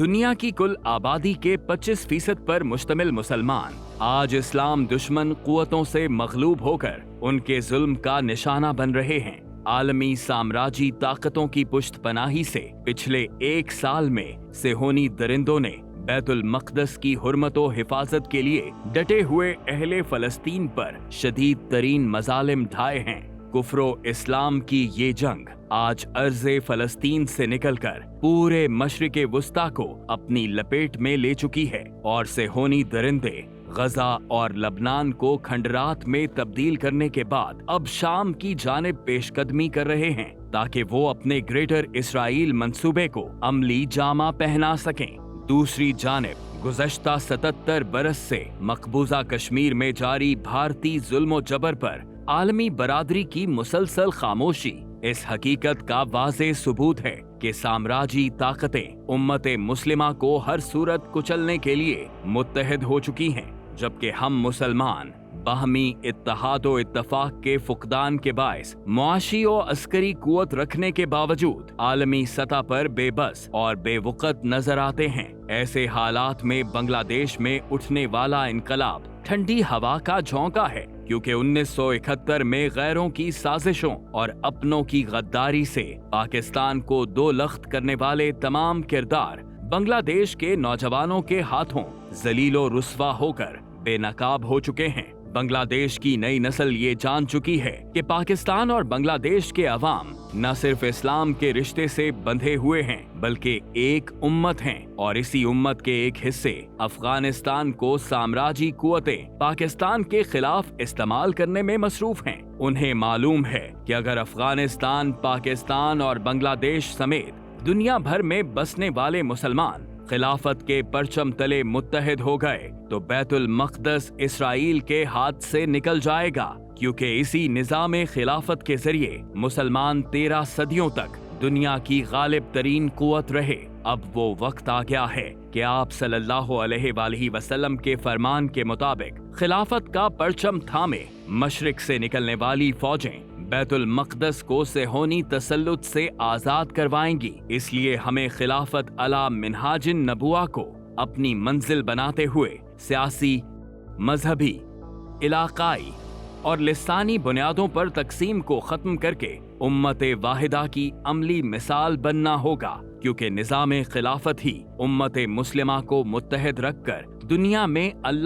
दुनिया की कुल आबादी के 25% पर मुश्तमिल मुसलमान आज इस्लाम दुश्मन कुव्वतों से मगलूब होकर उनके जुल्म का निशाना बन रहे हैं। आलमी साम्राज्यी ताकतों की पुश्तपनाही से पिछले 1 साल में सेहोनी दरिंदों ने बैतुल मक़दस की हुर्मतो हिफाजत के लिए डटे हुए अहले फलस्तीन पर शदीद तरीन मजालिम ढाए हैं। कुफ्रो इस्लाम की ये जंग आज अर्ज़े फलस्तीन से निकलकर पूरे मशरिक़े वुस्ता को अपनी लपेट में ले चुकी है और सेहोनी दरिंदे गजा और लबनान को खंडरात में तब्दील करने के बाद अब शाम की जानिब पेशकदमी कर रहे हैं ताकि वो अपने ग्रेटर इसराइल मंसूबे को अमली जामा पहना सकें। दूसरी जानिब गुज़श्ता 77 बरस से मकबूजा कश्मीर में जारी भारतीय जुल्म जबर पर आलमी बरादरी की मुसलसल खामोशी इस हकीकत का वाज़े सबूत है कि साम्राज्यी ताकतें उम्मते मुस्लिमा को हर सूरत कुचलने के लिए मुत्तहिद हो चुकी हैं, जबकि हम मुसलमान बाहमी इत्तेहाद व इत्तफाक के फुकदान के बायस मुआशी और अस्करी कुव्वत रखने के बावजूद आलमी सतह पर बेबस और बेवक़्त नजर आते हैं। ऐसे हालात में बांग्लादेश में उठने वाला इनकलाब ठंडी हवा का झोंका है, क्योंकि 1971 में गैरों की साजिशों और अपनों की गद्दारी से पाकिस्तान को दो लख्त करने वाले तमाम किरदार बांग्लादेश के नौजवानों के हाथों जलीलो रुस्वा होकर बेनकाब हो चुके हैं। बांग्लादेश की नई नस्ल ये जान चुकी है कि पाकिस्तान और बांग्लादेश के अवाम न सिर्फ इस्लाम के रिश्ते से बंधे हुए हैं बल्कि एक उम्मत हैं और इसी उम्मत के एक हिस्से अफगानिस्तान को साम्राज्यी कुव्वतें पाकिस्तान के खिलाफ इस्तेमाल करने में मसरूफ हैं। उन्हें मालूम है कि अगर अफगानिस्तान, पाकिस्तान और बांग्लादेश समेत दुनिया भर में बसने वाले मुसलमान खिलाफत के परचम तले मुत्तहिद हो गए तो बैतुल मक़दस इसराइल के हाथ से निकल जाएगा, क्योंकि इसी निज़ाम खिलाफत के जरिए मुसलमान 13 सदियों तक दुनिया की गालिब तरीन कुव्वत रहे। अब वो वक्त आ गया है कि आप सल्लल्लाहु अलैहि वसल्लम के फरमान के मुताबिक खिलाफत का परचम थामे मशरिक से निकलने वाली फौजें बैतुल मक़दस को सेहोनी तसल्लुत से आजाद करवाएंगी। इसलिए हमें खिलाफत अला मिनहाजिन नबुआ को अपनी मंजिल बनाते हुए सियासी, मजहबी, इलाकाई और लिसानी बुनियादों पर तकसीम को खत्म करके उम्मत वाहिदा की अमली मिसाल बनना होगा, क्योंकि निज़ाम खिलाफत ही उम्मत मुस्लिमा को मुत्तहिद रखकर दुनिया में अल्लाह